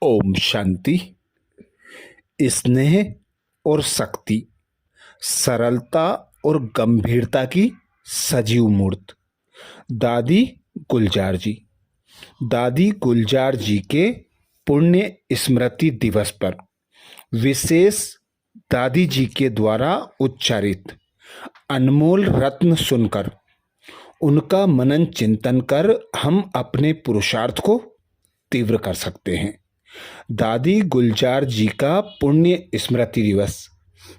ओम शांति। स्नेह और शक्ति, सरलता और गंभीरता की सजीव मूर्त दादी गुलजार जी। दादी गुलजार जी के पुण्य स्मृति दिवस पर विशेष दादी जी के द्वारा उच्चारित अनमोल रत्न सुनकर, उनका मनन चिंतन कर हम अपने पुरुषार्थ को तीव्र कर सकते हैं। दादी गुलजार जी का पुण्य स्मृति दिवस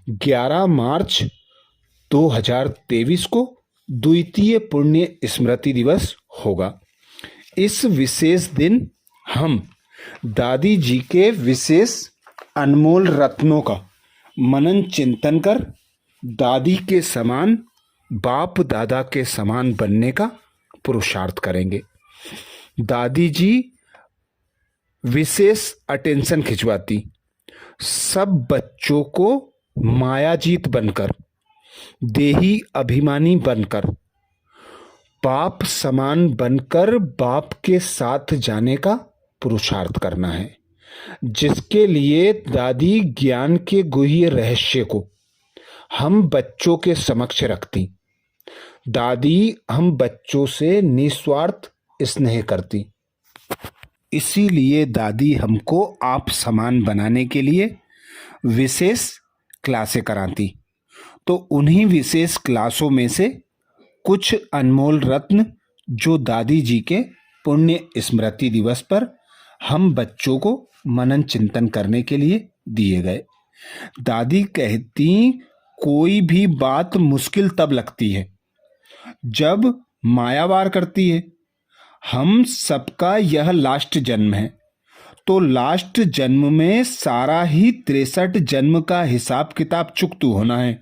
11 मार्च 2023 को द्वितीय पुण्य स्मृति दिवस होगा। इस विशेष दिन हम दादी जी के विशेष अनमोल रत्नों का मनन चिंतन कर दादी के समान, बाप दादा के समान बनने का पुरुषार्थ करेंगे। दादी जी विशेष अटेंशन खिंचवाती, सब बच्चों को मायाजीत बनकर, देही अभिमानी बनकर, बाप समान बनकर बाप के साथ जाने का पुरुषार्थ करना है, जिसके लिए दादी ज्ञान के गुह्य रहस्य को हम बच्चों के समक्ष रखती। दादी हम बच्चों से निस्वार्थ स्नेह करती, इसीलिए दादी हमको आप समान बनाने के लिए विशेष क्लासें कराती। तो उन्हीं विशेष क्लासों में से कुछ अनमोल रत्न जो दादी जी के पुण्य स्मृति दिवस पर हम बच्चों को मनन चिंतन करने के लिए दिए गए। दादी कहती, कोई भी बात मुश्किल तब लगती है जब मायावार करती है। हम सबका यह लास्ट जन्म है, तो लास्ट जन्म में सारा ही 63 जन्म का हिसाब किताब चुकतू होना है।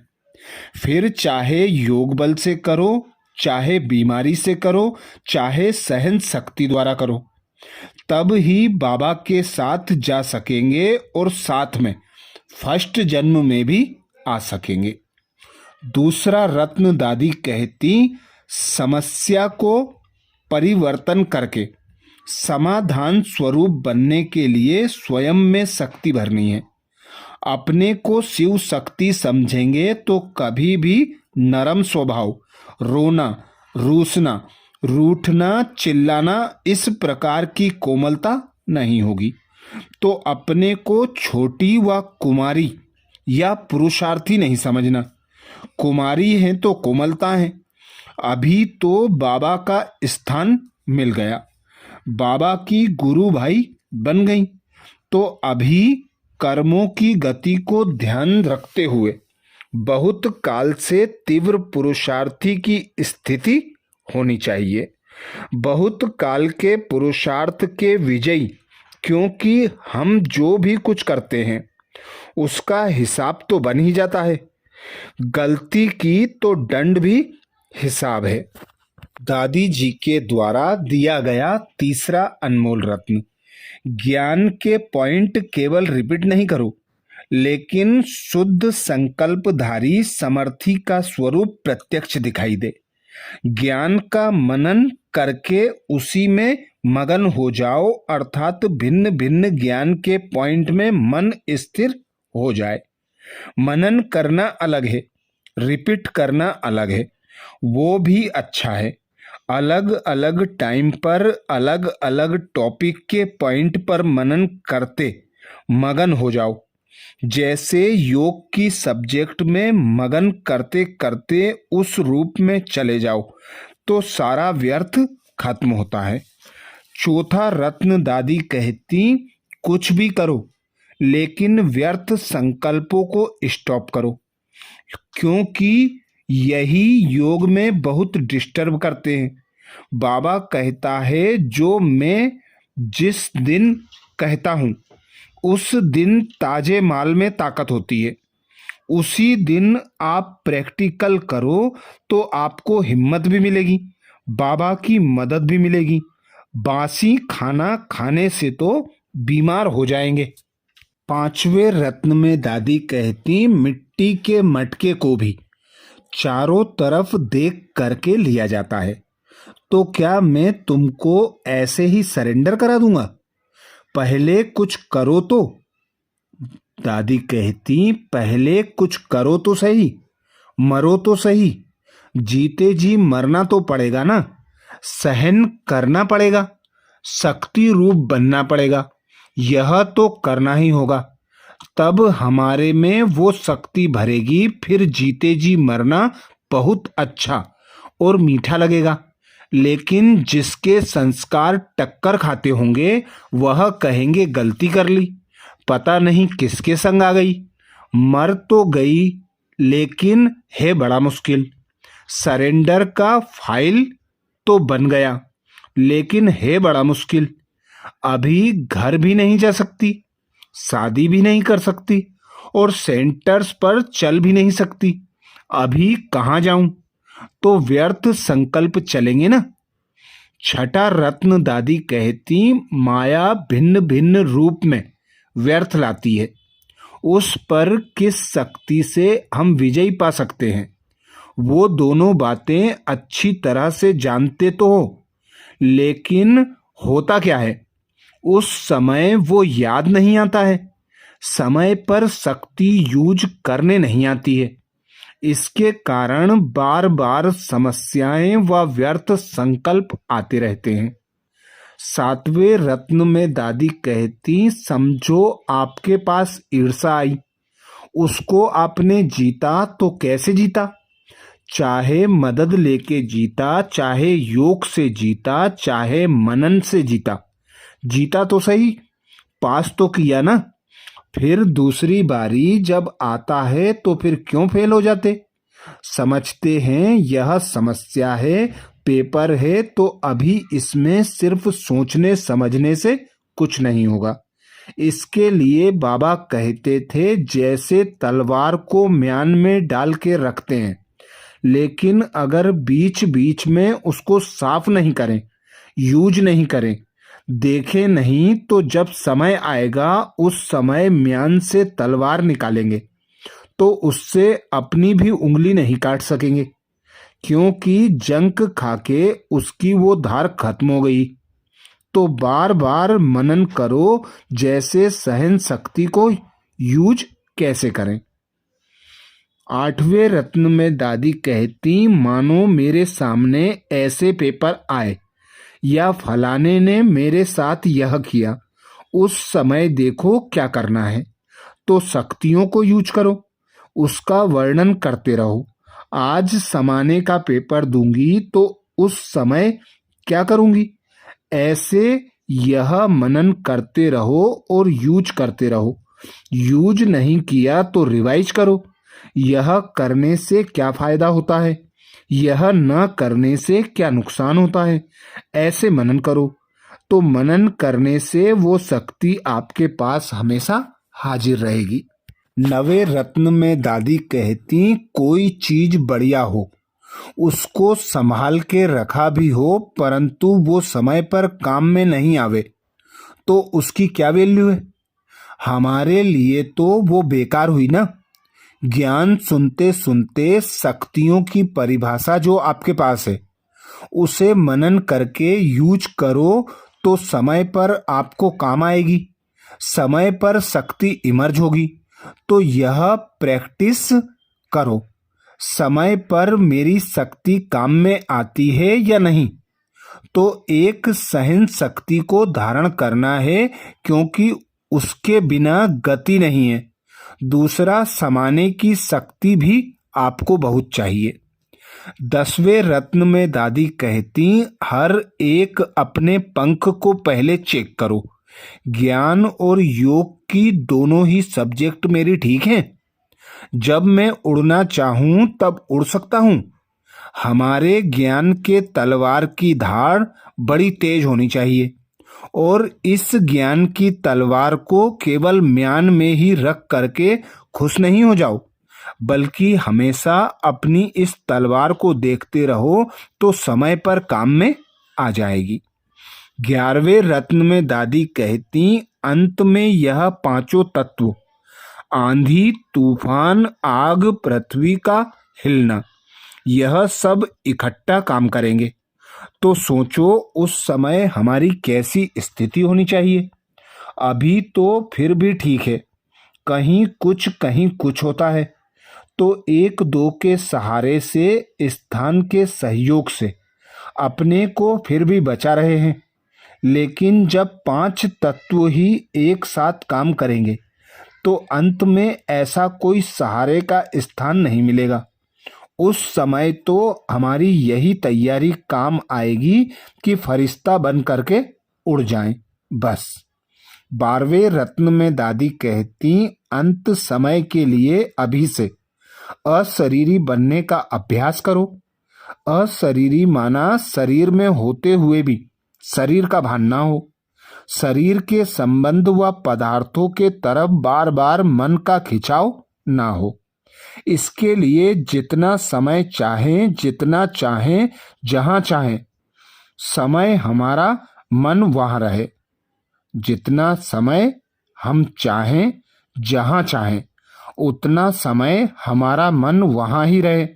फिर चाहे योग बल से करो, चाहे बीमारी से करो, चाहे सहन शक्ति द्वारा करो, तब ही बाबा के साथ जा सकेंगे और साथ में फर्स्ट जन्म में भी आ सकेंगे। दूसरा रत्न दादी कहती, समस्या को परिवर्तन करके समाधान स्वरूप बनने के लिए स्वयं में शक्ति भरनी है। अपने को शिव शक्ति समझेंगे तो कभी भी नरम स्वभाव, रोना, रूसना, रूठना, चिल्लाना, इस प्रकार की कोमलता नहीं होगी। तो अपने को छोटी व कुमारी या पुरुषार्थी नहीं समझना। कुमारी है तो कोमलता है। अभी तो बाबा का स्थान मिल गया, बाबा की गुरु भाई बन गई, तो अभी कर्मों की गति को ध्यान रखते हुए बहुत काल से तीव्र पुरुषार्थी की स्थिति होनी चाहिए। बहुत काल के पुरुषार्थ के विजयी, क्योंकि हम जो भी कुछ करते हैं उसका हिसाब तो बन ही जाता है। गलती की तो दंड भी हिसाब है। दादी जी के द्वारा दिया गया तीसरा अनमोल रत्न, ज्ञान के पॉइंट केवल रिपीट नहीं करो, लेकिन शुद्ध संकल्पधारी समर्थी का स्वरूप प्रत्यक्ष दिखाई दे। ज्ञान का मनन करके उसी में मगन हो जाओ, अर्थात भिन्न भिन्न ज्ञान के पॉइंट में मन स्थिर हो जाए। मनन करना अलग है, रिपीट करना अलग है, वो भी अच्छा है। अलग अलग टाइम पर अलग अलग टॉपिक के पॉइंट पर मनन करते मगन हो जाओ। जैसे योग की सब्जेक्ट में मगन करते करते उस रूप में चले जाओ तो सारा व्यर्थ खत्म होता है। चौथा रत्न दादी कहती, कुछ भी करो लेकिन व्यर्थ संकल्पों को स्टॉप करो, क्योंकि यही योग में बहुत डिस्टर्ब करते हैं। बाबा कहता है, जो मैं जिस दिन कहता हूँ उस दिन ताजे माल में ताकत होती है। उसी दिन आप प्रैक्टिकल करो तो आपको हिम्मत भी मिलेगी, बाबा की मदद भी मिलेगी। बासी खाना खाने से तो बीमार हो जाएंगे। पांचवें रत्न में दादी कहती, मिट्टी के मटके को भी चारों तरफ देख करके लिया जाता है। तो क्या मैं तुमको ऐसे ही सरेंडर करा दूंगा? पहले कुछ करो तो। दादी कहती, पहले कुछ करो तो सही, मरो तो सही, जीते जी मरना तो पड़ेगा ना, सहन करना पड़ेगा, शक्ति रूप बनना पड़ेगा, यह तो करना ही होगा। तब हमारे में वो शक्ति भरेगी, फिर जीते जी मरना बहुत अच्छा और मीठा लगेगा। लेकिन जिसके संस्कार टक्कर खाते होंगे वह कहेंगे गलती कर ली, पता नहीं किसके संग आ गई, मर तो गई लेकिन है बड़ा मुश्किल। सरेंडर का फाइल तो बन गया लेकिन है बड़ा मुश्किल। अभी घर भी नहीं जा सकती, शादी भी नहीं कर सकती और सेंटर्स पर चल भी नहीं सकती। अभी कहाँ जाऊं? तो व्यर्थ संकल्प चलेंगे ना। छठा रत्न दादी कहती, माया भिन्न भिन्न रूप में व्यर्थ लाती है। उस पर किस शक्ति से हम विजयी पा सकते हैं, वो दोनों बातें अच्छी तरह से जानते तो हो, लेकिन होता क्या है, उस समय वो याद नहीं आता है, समय पर शक्ति यूज करने नहीं आती है। इसके कारण बार बार समस्याएं व व्यर्थ संकल्प आते रहते हैं। सातवें रत्न में दादी कहती, समझो आपके पास ईर्षा आई, उसको आपने जीता तो कैसे जीता? चाहे मदद लेके जीता, चाहे योग से जीता, चाहे मनन से जीता, जीता तो सही, पास तो किया ना। फिर दूसरी बारी जब आता है तो फिर क्यों फेल हो जाते? समझते हैं यह समस्या है, पेपर है, तो अभी इसमें सिर्फ सोचने समझने से कुछ नहीं होगा। इसके लिए बाबा कहते थे, जैसे तलवार को म्यान में डाल के रखते हैं, लेकिन अगर बीच बीच में उसको साफ नहीं करें, यूज नहीं करें, देखें नहीं, तो जब समय आएगा उस समय म्यान से तलवार निकालेंगे तो उससे अपनी भी उंगली नहीं काट सकेंगे, क्योंकि जंक खाके उसकी वो धार खत्म हो गई। तो बार बार मनन करो, जैसे सहन शक्ति को यूज कैसे करें। आठवें रत्न में दादी कहती, मानो मेरे सामने ऐसे पेपर आए या फलाने ने मेरे साथ यह किया, उस समय देखो क्या करना है, तो शक्तियों को यूज करो, उसका वर्णन करते रहो। आज समाने का पेपर दूंगी तो उस समय क्या करूंगी, ऐसे यह मनन करते रहो और यूज करते रहो। यूज नहीं किया तो रिवाइज करो, यह करने से क्या फायदा होता है, यह न करने से क्या नुकसान होता है, ऐसे मनन करो। तो मनन करने से वो शक्ति आपके पास हमेशा हाजिर रहेगी। नवे रत्न में दादी कहती, कोई चीज बढ़िया हो, उसको संभाल के रखा भी हो, परंतु वो समय पर काम में नहीं आवे तो उसकी क्या वैल्यू है? हमारे लिए तो वो बेकार हुई ना। ज्ञान सुनते सुनते शक्तियों की परिभाषा जो आपके पास है उसे मनन करके यूज करो, तो समय पर आपको काम आएगी, समय पर शक्ति इमर्ज होगी। तो यह प्रैक्टिस करो, समय पर मेरी शक्ति काम में आती है या नहीं। तो एक सहन शक्ति को धारण करना है, क्योंकि उसके बिना गति नहीं है। दूसरा, समाने की शक्ति भी आपको बहुत चाहिए। 10वें रत्न में दादी कहती, हर एक अपने पंख को पहले चेक करो। ज्ञान और योग की दोनों ही सब्जेक्ट मेरी ठीक हैं। जब मैं उड़ना चाहूं तब उड़ सकता हूं। हमारे ज्ञान के तलवार की धार बड़ी तेज होनी चाहिए, और इस ज्ञान की तलवार को केवल म्यान में ही रख करके खुश नहीं हो जाओ, बल्कि हमेशा अपनी इस तलवार को देखते रहो, तो समय पर काम में आ जाएगी। 11वें रत्न में दादी कहती, अंत में यह पांचों तत्व, आंधी, तूफान, आग, पृथ्वी का हिलना, यह सब इकट्ठा काम करेंगे। तो सोचो उस समय हमारी कैसी स्थिति होनी चाहिए। अभी तो फिर भी ठीक है, कहीं कुछ होता है तो एक दो के सहारे से, स्थान के सहयोग से अपने को फिर भी बचा रहे हैं। लेकिन जब पांच तत्व ही एक साथ काम करेंगे तो अंत में ऐसा कोई सहारे का स्थान नहीं मिलेगा। उस समय तो हमारी यही तैयारी काम आएगी कि फरिश्ता बन करके उड़ जाएं बस। 12वें रत्न में दादी कहती, अंत समय के लिए अभी से अशरीरी बनने का अभ्यास करो। अशरीरी माना शरीर में होते हुए भी शरीर का भान ना हो, शरीर के संबंध व पदार्थों के तरफ बार बार मन का खिंचाव ना हो। इसके लिए जितना समय चाहें, जितना चाहें, जहां चाहें, समय हमारा मन वहां रहे। जितना समय हम चाहें, जहां चाहें, उतना समय हमारा मन वहां ही रहे।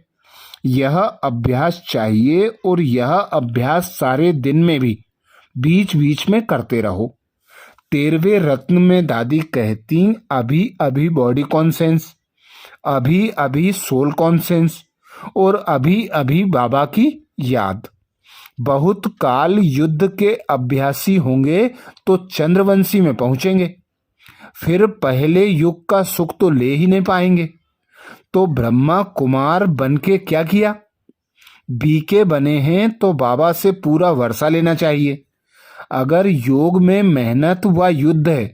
यह अभ्यास चाहिए और यह अभ्यास सारे दिन में भी बीच बीच में करते रहो। 13वें रत्न में दादी कहती, अभी अभी बॉडी कॉन्सेंस, अभी अभी सोल कॉन्सेंस और अभी अभी बाबा की याद। बहुत काल युद्ध के अभ्यासी होंगे तो चंद्रवंशी में पहुंचेंगे, फिर पहले युग का सुख तो ले ही नहीं पाएंगे। तो ब्रह्मा कुमार बन के क्या किया? बीके बने हैं तो बाबा से पूरा वर्षा लेना चाहिए। अगर योग में मेहनत व युद्ध है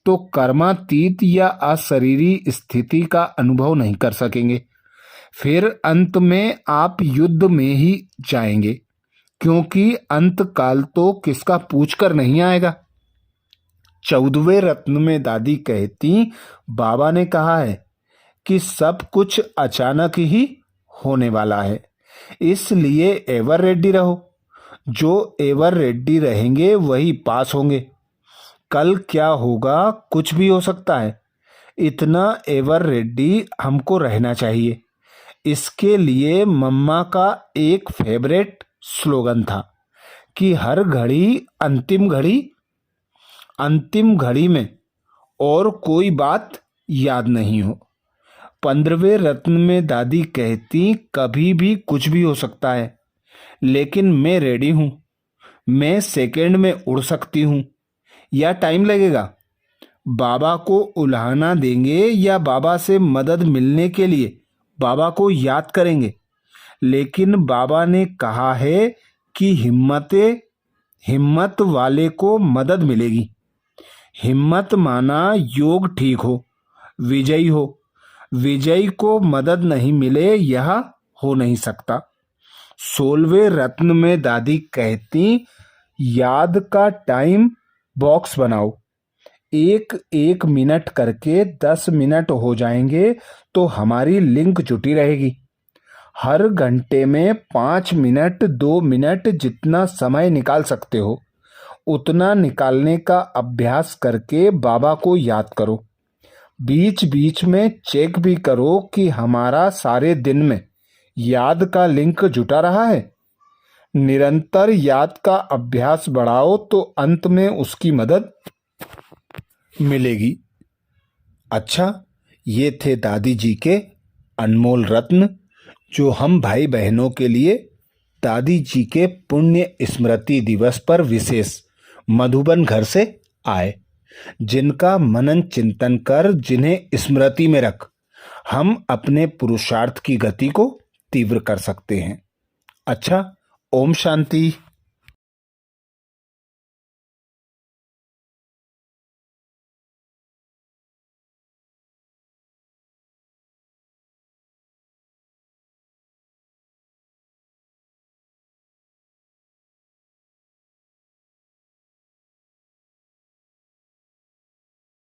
तो कर्मातीत या अशरीरी स्थिति का अनुभव नहीं कर सकेंगे। फिर अंत में आप युद्ध में ही जाएंगे, क्योंकि अंत काल तो किसका पूछ कर नहीं आएगा। 14वें रत्न में दादी कहती, बाबा ने कहा है कि सब कुछ अचानक ही होने वाला है, इसलिए एवर रेडी रहो। जो एवर रेडी रहेंगे वही पास होंगे। कल क्या होगा कुछ भी हो सकता है, इतना एवर रेडी हमको रहना चाहिए। इसके लिए मम्मा का एक फेवरेट स्लोगन था कि हर घड़ी अंतिम घड़ी, अंतिम घड़ी में और कोई बात याद नहीं हो। 15वें रत्न में दादी कहती, कभी भी कुछ भी हो सकता है, लेकिन मैं रेडी हूं। मैं सेकंड में उड़ सकती हूं या टाइम लगेगा। बाबा को उल्हाना देंगे या बाबा से मदद मिलने के लिए बाबा को याद करेंगे, लेकिन बाबा ने कहा है कि हिम्मत वाले को मदद मिलेगी। हिम्मत माना योग ठीक हो, विजयी हो। विजयी को मदद नहीं मिले यह हो नहीं सकता। 16वें रत्न में दादी कहती, याद का टाइम बॉक्स बनाओ। एक एक मिनट करके 10 मिनट हो जाएंगे तो हमारी लिंक जुटी रहेगी। हर घंटे में 5 मिनट 2 मिनट जितना समय निकाल सकते हो उतना निकालने का अभ्यास करके बाबा को याद करो। बीच बीच में चेक भी करो कि हमारा सारे दिन में याद का लिंक जुटा रहा है। निरंतर याद का अभ्यास बढ़ाओ तो अंत में उसकी मदद मिलेगी। अच्छा, ये थे दादी जी के अनमोल रत्न जो हम भाई बहनों के लिए दादी जी के पुण्य स्मृति दिवस पर विशेष मधुबन घर से आए, जिनका मनन चिंतन कर, जिन्हें स्मृति में रख हम अपने पुरुषार्थ की गति को तीव्र कर सकते हैं। अच्छा, ओम शांति।